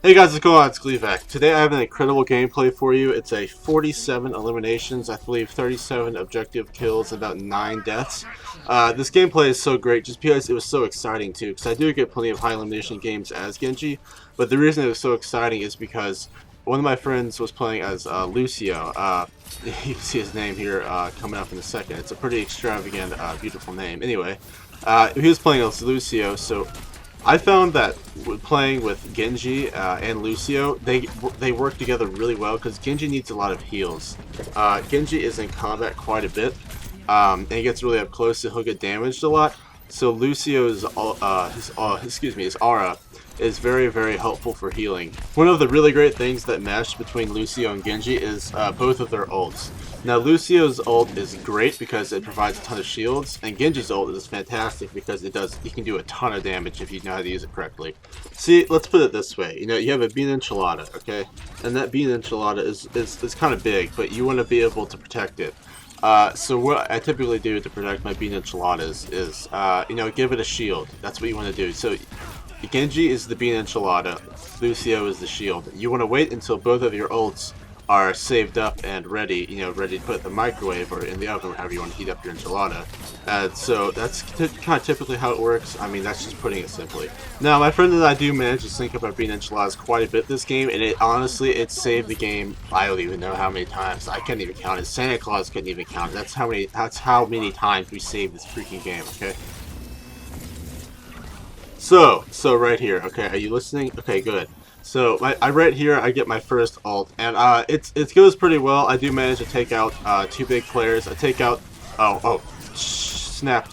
Hey guys, what's going on? It's Gleevac. Today I have an incredible gameplay for you. It's a 47 eliminations, I believe 37 objective kills, about 9 deaths. This gameplay is so great just because it was so exciting too, because I do get plenty of high elimination games as Genji, but the reason it was so exciting is because one of my friends was playing as Lucio. You can see his name here coming up in a second. It's a pretty extravagant, beautiful name. Anyway, he was playing as Lucio, so I found that playing with Genji and Lucio, they work together really well because Genji needs a lot of heals. Genji is in combat quite a bit, and he gets really up close, so he'll get damaged a lot. So Lucio's his aura is very helpful for healing. One of the really great things that mesh between Lucio and Genji is both of their ults. Now Lucio's ult is great because it provides a ton of shields, and Genji's ult is fantastic because you can do a ton of damage if you know how to use it correctly. See, let's put it this way. You know, you have a bean enchilada, okay? And that bean enchilada is kind of big, but you want to be able to protect it. So what I typically do to protect my bean enchiladas is, you know, give it a shield. That's what you want to do. So Genji is the bean enchilada, Lucio is the shield. You want to wait until both of your ults are saved up and ready, you know, ready to put in the microwave or in the oven, however you want to heat up your enchilada. So that's kind of typically how it works. I mean, that's just putting it simply. Now, my friend and I do manage to sync up our bean enchiladas quite a bit this game, and honestly, it saved the game. I don't even know how many times. I can't even count it. Santa Claus couldn't even count it. That's how many times we saved this freaking game. Okay. So right here. Okay, are you listening? Okay, good. So I right here I get my first ult, and it goes pretty well. I do manage to take out two big players. I take out snap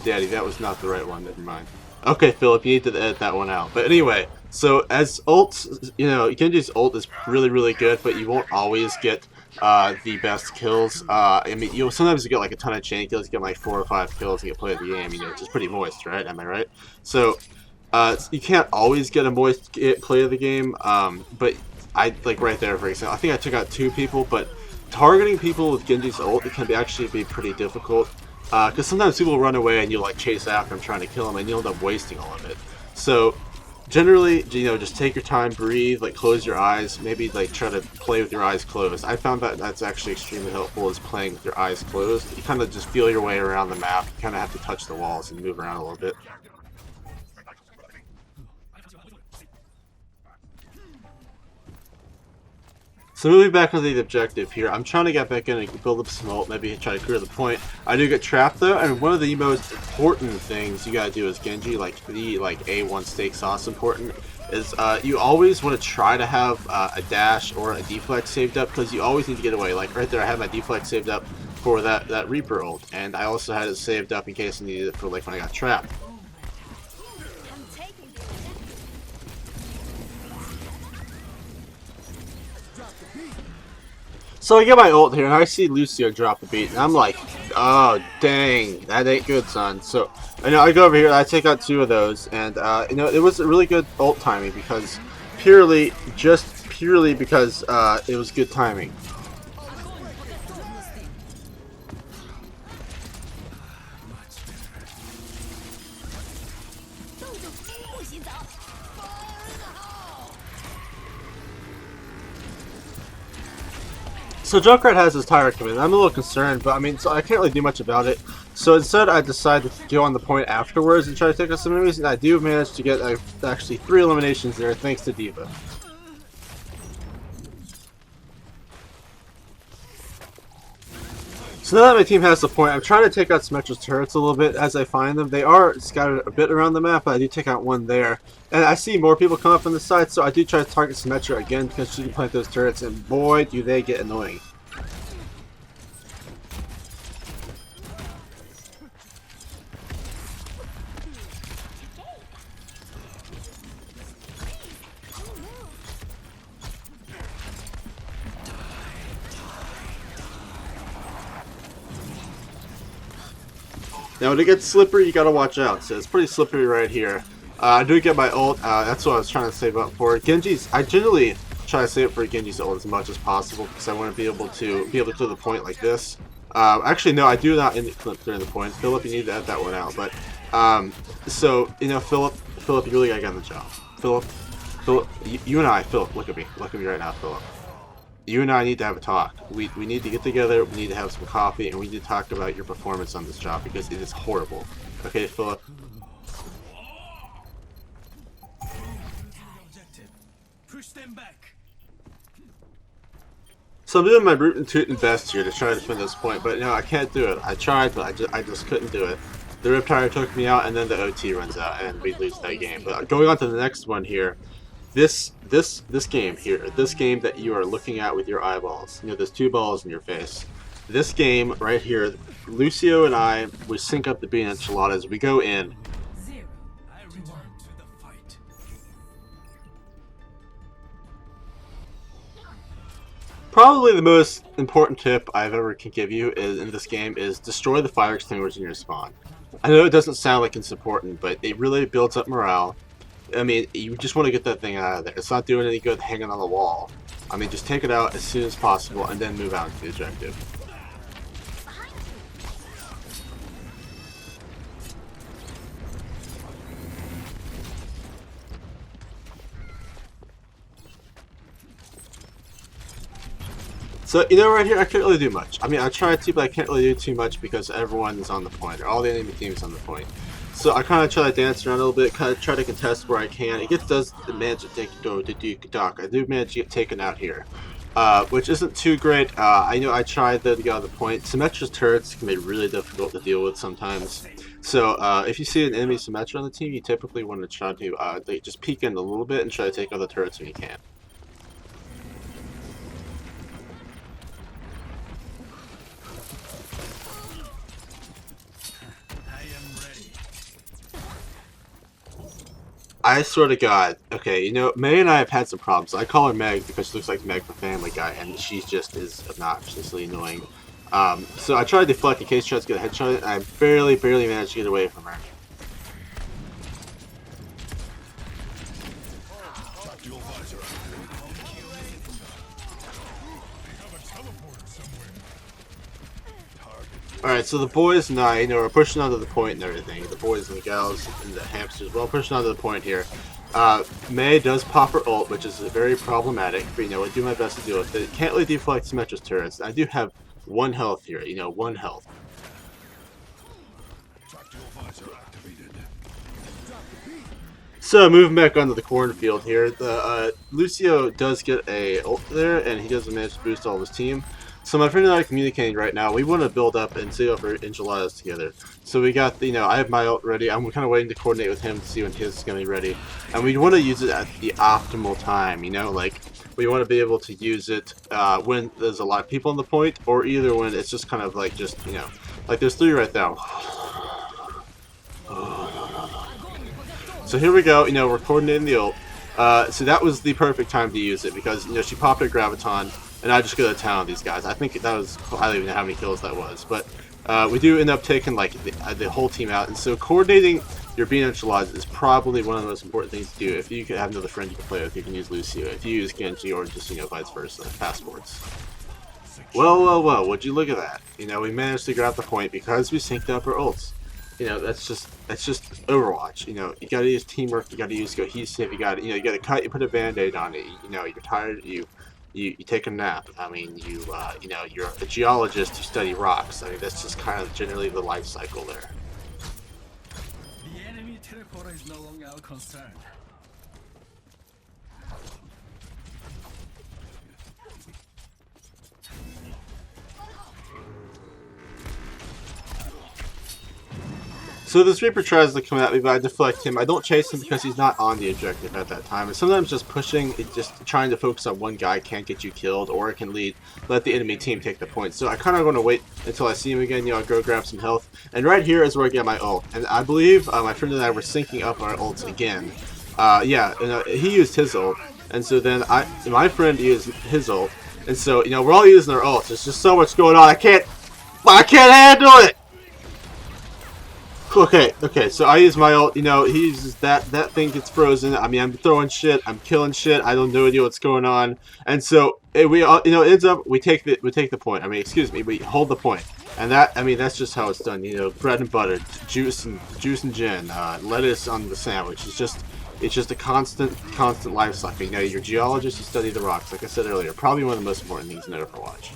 daddy. That was not the right one. Never mind. Okay, Philip, you need to edit that one out. But anyway, so as ults, you know, Genji's ult is really good, but you won't always get the best kills. I mean, you'll sometimes you get like a ton of chain kills, you get like 4 or 5 kills, and you play the game. You know, which is pretty moist, right? Am I right? So. You can't always get a moist play of the game, but I like right there, for example. I think I took out 2 people, but targeting people with Genji's ult it can actually be pretty difficult because sometimes people run away and you like chase after them trying to kill them, and you'll end up wasting all of it. So generally, you know, just take your time, breathe, like close your eyes, maybe like try to play with your eyes closed. I found that that's actually extremely helpful is playing with your eyes closed. You kind of just feel your way around the map. You kind of have to touch the walls and move around a little bit. So moving back to the objective here, I'm trying to get back in and build up some ult, maybe try to clear the point. I do get trapped though, and one of the most important things you gotta do as Genji, like the A1 steak sauce important, is you always want to try to have a dash or a deflect saved up because you always need to get away. Like right there, I had my deflect saved up for that Reaper ult, and I also had it saved up in case I needed it for like when I got trapped. So I get my ult here, and I see Lucio drop the beat, and I'm like, oh, dang, that ain't good, son. So, you know, I go over here, I take out 2 of those, and, you know, it was a really good ult timing, because, just purely because, it was good timing. So Junkrat has his tire command. I'm a little concerned, but I mean, so I can't really do much about it. So instead, I decided to go on the point afterwards and try to take out some enemies, and I do manage to get actually 3 eliminations there, thanks to D.Va. So now that my team has the point, I'm trying to take out Symmetra's turrets a little bit as I find them. They are scattered a bit around the map, but I do take out 1 there. And I see more people come up on the side, so I do try to target Symmetra again because she can plant those turrets, and boy, do they get annoying. Now when it gets slippery, you gotta watch out. So it's pretty slippery right here. I do get my ult. That's what I was trying to save up for. I generally try to save it for Genji's ult as much as possible because I want to be able to clear the point like this. Actually, no, I do not end up clearing the point. Philip, you need to edit that one out. But so you know, Philip, you really gotta get on the job. Philip, Philip, you and I, Philip, look at me right now, Philip. You and I need to have a talk. We need to get together, we need to have some coffee, and we need to talk about your performance on this job, because it is horrible. Okay, Philip? So I'm doing my root and tootin' best here to try to defend this point, but no, I can't do it. I tried, but I just couldn't do it. The Riptire took me out, and then the OT runs out, and we lose that game. But going on to the next one here, this game here, this game that you are looking at with your eyeballs, you know, there's two balls in your face. This game right here, Lucio and I, we sync up the bean enchiladas. We go in. Probably the most important tip I've ever can give you in this game is destroy the fire extinguishers in your spawn. I know it doesn't sound like it's important, but it really builds up morale. I mean, you just want to get that thing out of there. It's not doing any good hanging on the wall. I mean, just take it out as soon as possible and then move out to the objective. So, you know, right here, I can't really do much. I mean, I tried to, but I can't really do too much because everyone is on the point, or all the enemy team is on the point. So I kind of try to dance around a little bit, kind of try to contest where I can. It does manage to take I do manage to get taken out here, which isn't too great. I know I tried though to get on the point. Symmetra's turrets can be really difficult to deal with sometimes. So if you see an enemy Symmetra on the team, you typically want to try to just peek in a little bit and try to take out the turrets when you can. I swear to God, okay, you know, May and I have had some problems. I call her Meg because she looks like Meg from Family Guy, and she just is obnoxiously annoying. So I tried to deflect in case she tries to get a headshot, and I barely managed to get away from her. Alright, so the boys and I, you know, are pushing onto the point and everything. The boys and the gals and the hamsters, well, pushing onto the point here. May does pop her ult, which is very problematic, but, you know, I do my best to deal with it. Can't really deflect Symmetra's turrets. I do have 1 health here, you know, 1 health. So, moving back onto the cornfield here, the Lucio does get a ult there, and he doesn't manage to boost all of his team. So my friend and I are communicating right now. We want to build up and see over enchiladas together. So we got, you know, I have my ult ready. I'm kind of waiting to coordinate with him to see when his is going to be ready. And we want to use it at the optimal time, you know, like we want to be able to use it when there's a lot of people on the point, or either when it's just kind of like just, you know, like there's 3 right now. So here we go, you know, we're coordinating the ult. So that was the perfect time to use it because, you know, she popped her Graviton. And I just go to town on these guys. I think that was, I don't even know how many kills that was. But we do end up taking like the whole team out. And so coordinating your bean enchiladas is probably one of the most important things to do. If you could have another friend you can play with, you can use Lucio. If you use Genji or just, you know, vice versa, passports. Well, would you look at that? You know, we managed to grab the point because we synced up our ults. You know, that's just Overwatch. You know, you gotta use teamwork, you gotta use cohesive, you gotta cut, you put a band-aid on it. You know, you're tired, you take a nap. I mean, you know, you're a geologist, you study rocks. I mean, that's just kind of generally the life cycle there. The enemy teleporter is no longer our concern. So this Reaper tries to come at me, but I deflect him. I don't chase him because he's not on the objective at that time. And sometimes just pushing, just trying to focus on one guy can't get you killed, or it can let the enemy team take the point. So I kind of want to wait until I see him again. You know, I'll go grab some health. And right here is where I get my ult. And I believe my friend and I were syncing up our ults again. Yeah, and, he used his ult. And so then my friend used his ult. And so, you know, we're all using our ults. There's just so much going on. I can't handle it! Okay, so I use my ult, you know, he uses that thing gets frozen. I mean, I'm throwing shit, I'm killing shit, I don't know what's going on. And so, we all, you know, it ends up, we take the point. I mean, excuse me, we hold the point. And that, I mean, that's just how it's done, you know, bread and butter, juice and gin, lettuce on the sandwich. It's just, It's just a constant life cycle. You know, you're a geologist, you study the rocks. Like I said earlier, probably one of the most important things in Overwatch.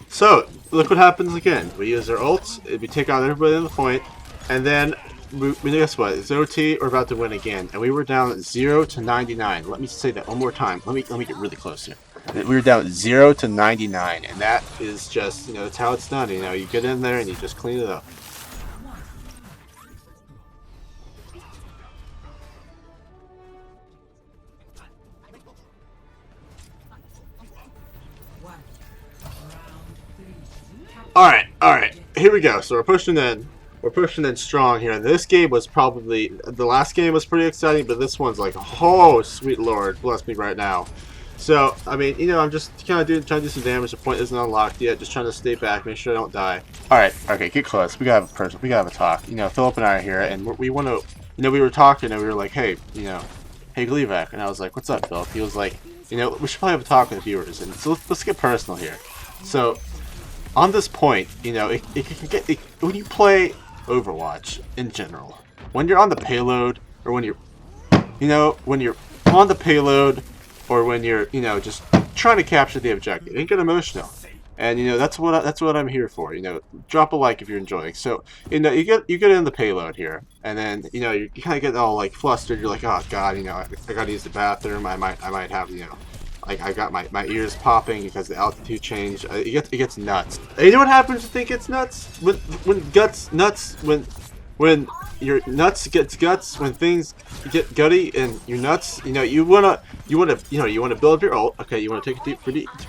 So, look what happens again. We use our ults, we take out everybody on the point, and then, guess what? It's OT, we're about to win again. And we were down 0 to 99. Let me say that one more time. Let me get really close here. We were down 0 to 99, and that is just, you know, that's how it's done. You know, you get in there and you just clean it up. Alright, here we go. So we're pushing in. We're pushing in strong here. And this game was probably, the last game was pretty exciting, but this one's like, oh, sweet lord, bless me right now. So, I mean, you know, I'm just kind of trying to do some damage. The point isn't unlocked yet. Just trying to stay back, make sure I don't die. Alright, okay, get close. We gotta have a talk. You know, Philip and I are here, and we want to, you know, we were talking, and we were like, hey, you know, hey, Gleevac. And I was like, what's up, Philip? He was like, you know, we should probably have a talk with the viewers. And so let's get personal here. So, on this point, you know, it can get, when you play Overwatch in general, when you're on the payload, or when you're, you know, when you're on the payload, or when you're, you know, just trying to capture the objective, it get emotional. And you know, that's what I'm here for. You know, drop a like if you're enjoying. So, you know, you get in the payload here, and then, you know, you kind of get all like flustered. You're like, oh god, you know, I gotta use the bathroom. I might have, you know, like I got my ears popping because the altitude change. It gets nuts. And you know what happens when it gets nuts? When your nuts gets guts, when things get gutty and your nuts, you know, you wanna build up your ult. Okay, you wanna take a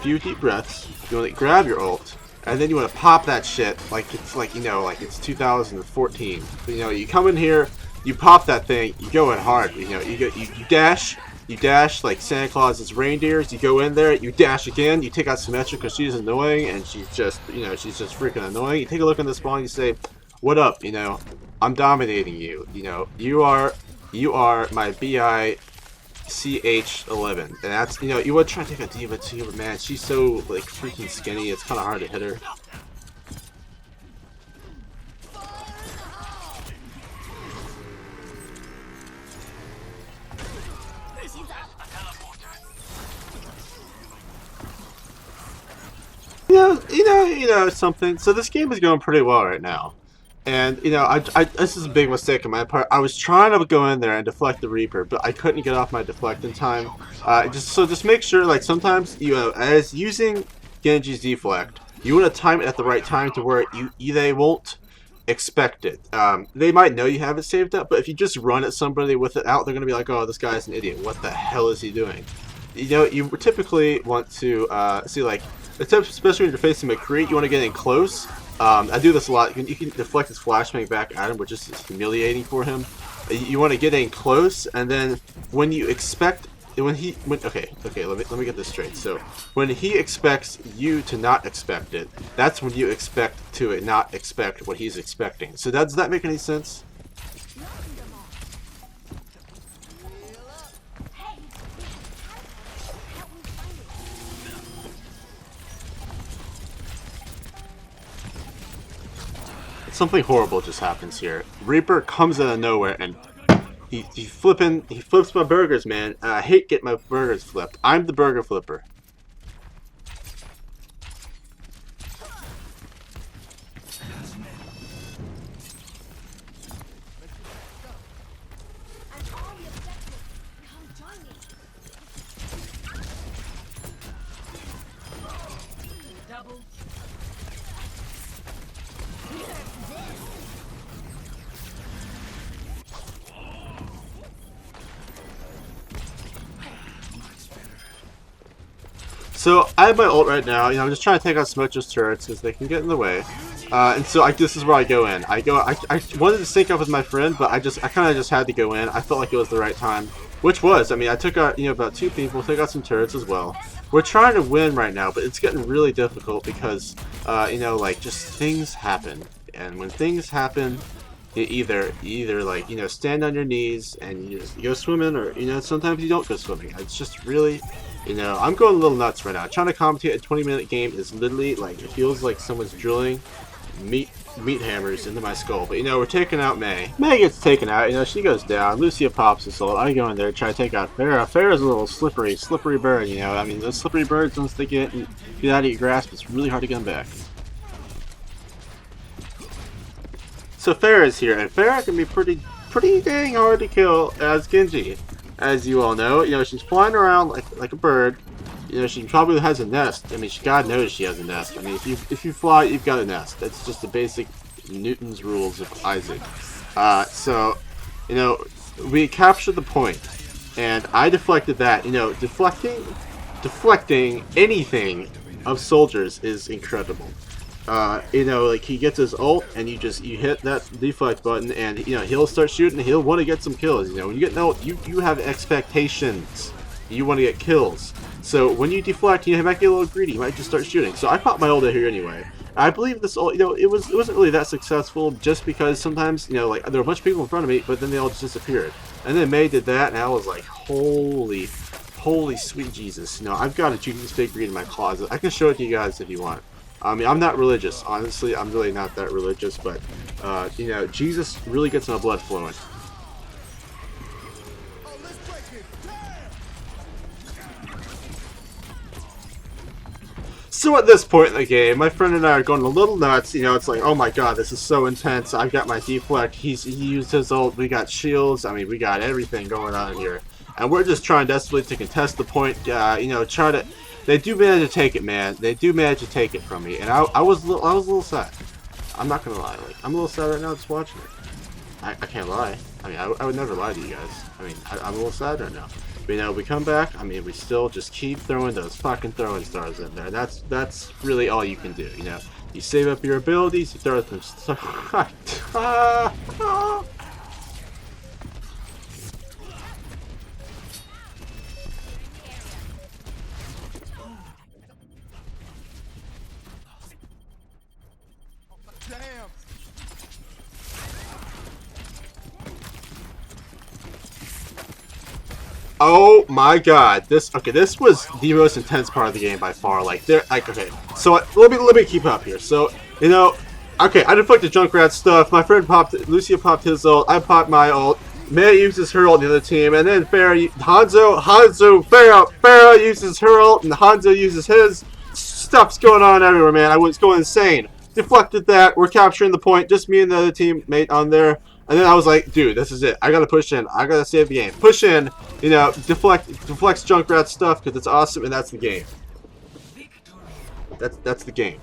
few deep breaths. You wanna grab your ult, and then you wanna pop that shit like it's like, you know, like it's 2014. You know, you come in here, you pop that thing, you go in hard. You know, you dash. You dash like Santa Claus's reindeers. You go in there, you dash again. You take out Symmetra because she's annoying, and she's just, you know, she's just freaking annoying. You take a look in the spawn, you say, "What up?" You know, I'm dominating you. You know, you are my BICH11, and that's, you know, you would try to take a diva too, but man, she's so like freaking skinny. It's kind of hard to hit her. You know something. So this game is going pretty well right now, and you know, this is a big mistake on my part. I was trying to go in there and deflect the Reaper, but I couldn't get off my deflect in time. Just make sure, like sometimes as using Genji's deflect, you want to time it at the right time to where they won't expect it. They might know you have it saved up, but if you just run at somebody with it out, they're gonna be like, "Oh, this guy's an idiot. What the hell is he doing?" You know, you typically want to see, like, especially when you're facing McCree, you want to get in close. I do this a lot. You can deflect his flashbang back at him, which is humiliating for him. You want to get in close, and then when you expect, okay, let me get this straight. So when he expects you to not expect it, that's when you expect to not expect what he's expecting. So does that make any sense? Something horrible just happens here. Reaper comes out of nowhere and he flips my burgers, man. I hate getting my burgers flipped. I'm the burger flipper. So I have my ult right now. You know, I'm just trying to take out Symmetra's turrets because they can get in the way. And so this is where I go in. I wanted to sync up with my friend, but I kind of just had to go in. I felt like it was the right time, which was. I mean, I took out, you know, about 2 people, took out some turrets as well. We're trying to win right now, but it's getting really difficult because, you know, like, just things happen. And when things happen, you either like, stand on your knees and you go swimming, or sometimes you don't go swimming. It's just really, I'm going a little nuts right now. Trying to commentate a 20-minute game is literally like, it feels like someone's drilling meat hammers into my skull. But we're taking out May. May gets taken out. She goes down. Lucia pops his ult. I go in there, try to take out Pharah. Pharah's a little slippery bird. I mean, those slippery birds, once they get out of your grasp, it's really hard to get them back. So Pharah's here, and Pharah can be pretty dang hard to kill as Genji, as you all know. She's flying around like a bird. She probably has a nest. I mean, God knows she has a nest. I mean, if you fly, you've got a nest. That's just the basic Newton's rules of Isaac. So, we captured the point, and I deflected that. Deflecting anything of soldiers is incredible. Like he gets his ult, and you hit that deflect button, and he'll start shooting. He'll want to get some kills. When you get an ult, you have expectations. You want to get kills. So when you deflect, you might get a little greedy. You might just start shooting. So I popped my ult out here anyway. I believe this ult, it wasn't really that successful, just because sometimes, like there were a bunch of people in front of me, but then they all just disappeared. And then May did that, and I was like, holy sweet Jesus! I've got a Jesus figure in my closet. I can show it to you guys if you want. I mean, I'm not religious. Honestly, I'm really not that religious, but Jesus really gets my blood flowing. So at this point in the game, my friend and I are going a little nuts. It's like, oh my god, this is so intense. I've got my deflect. He used his ult. We got shields. I mean, we got everything going on here, and we're just trying desperately to contest the point. Try to. They do manage to take it, man. They do manage to take it from me, and I was a little sad. I'm not gonna lie. Like, I'm a little sad right now just watching it. I can't lie. I mean, I would never lie to you guys. I mean, I'm a little sad right now. But we come back. I mean, we still just keep throwing those fucking throwing stars in there. That's really all you can do. You save up your abilities. You throw them. Oh my god, this was the most intense part of the game by far. Okay, so let me keep up here. So, okay, I deflected Junkrat stuff. My friend Lucia popped his ult. I popped my ult. May uses her ult on the other team, and then Pharah uses her ult, and Hanzo uses his. Stuff's going on everywhere, man. I was going insane. Deflected that. We're capturing the point. Just me and the other teammate on there. And then I was like, dude, this is it. I gotta push in. I gotta save the game. Push in, deflects Junkrat stuff because it's awesome, and that's the game. That's the game.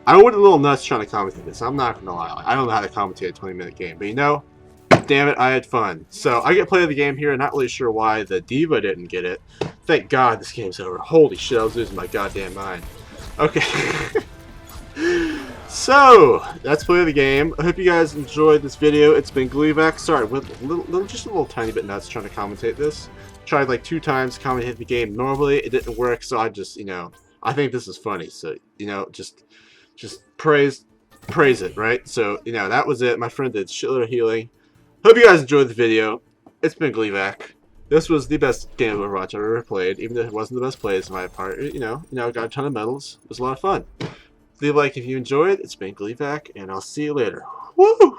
I went a little nuts trying to commentate this. I'm not gonna lie. I don't know how to commentate a 20-minute game, but damn it, I had fun. So I get play of the game here. Not really sure why the diva didn't get it. Thank God this game's over. Holy shit, I was losing my goddamn mind. Okay. So, that's play of the game. I hope you guys enjoyed this video. It's been Gleevac. Sorry, just a little tiny bit nuts trying to commentate this. Tried like 2 times to commentate the game normally. It didn't work, so I just, I think this is funny. So, just praise it, right? So, that was it. My friend did shitload of healing. Hope you guys enjoyed the video. It's been Gleevac. This was the best game of Overwatch I've ever played, even if it wasn't the best plays on my part. Got a ton of medals. It was a lot of fun. Leave a like if you enjoyed. It's been Gleevac, and I'll see you later. Woo!